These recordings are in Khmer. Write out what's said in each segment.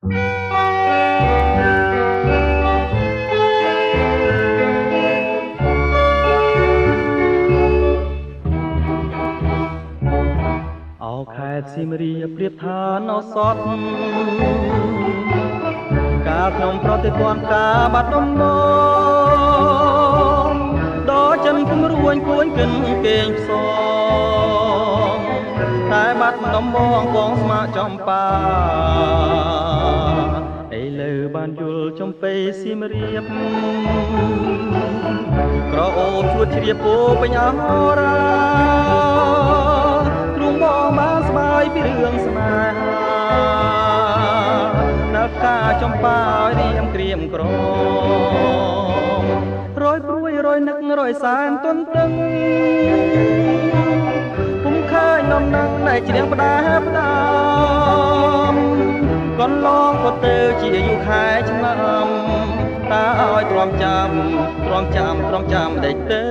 អោខេត្តសៀមរាបប្រៀបថានៅសតកាលខ្ញុំប្រតិទណ្ឌការបាត់ដំបងដល់ចិនគំរួញគួនកិនគេងផ្សងតែបាត់ដំបងកងស្មាចំបាឥឡូវបានយល់ចំពេសៀមរាបក្រអូបជួតជ្រាបពោពេញអរាពីរឿងស្នេហានៅការចំបាឲ្យរៀមក្រៀមក្រមរយព្រួយរយនឹករយសានទន្ទឹងពុំឃើញនំនឹងដែលជ្រៀងផ្ដាផ្ដាំកន្លងក៏ទៅជាយូរខែឆ្នាំតើឲ្យទ្រាំចាំដេចទៅ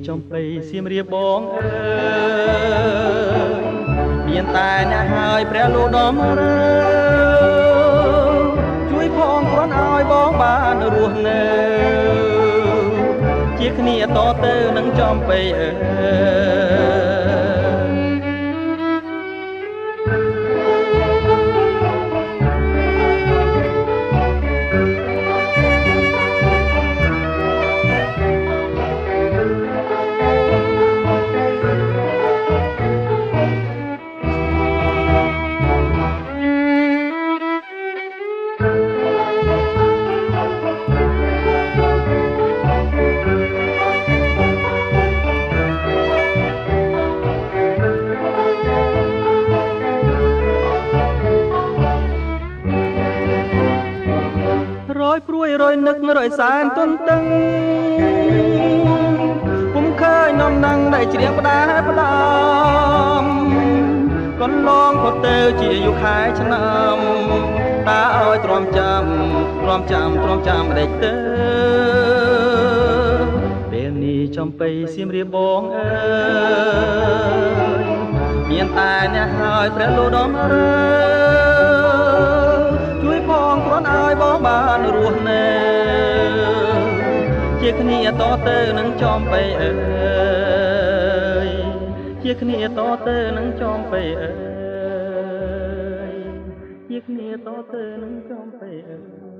ចំបៃសៀមរាបបងអើយមានតែអ្នកហើយព្រះលោកដំរើជួយផងគ្រាន់ឲ្យបងបានរស់នៅជាគ្នាតទៅនឹងចំបៃអើរយព្រួយរយនឹករយសានទន្ទឹងពុំឃើញនំនឹងដែលជ្រៀងផ្ដាផ្ដាំកន្លងក៏ទៅជាយូរខែឆ្នាំតើឲ្យទ្រាំចាំដេចទៅពេលនេះចំបៃសៀមរាបបងអើយមានតែអ្នកហើយព្រះលោកដំរើជួយផងគ្រាន់ឲ្យបងបានរស់នៅជាគ្នាតទៅនឹងចំបៃអើយជាគ្នាតទៅនឹងចំបៃអើយជាគ្នាតទៅនឹងចំបៃអើយ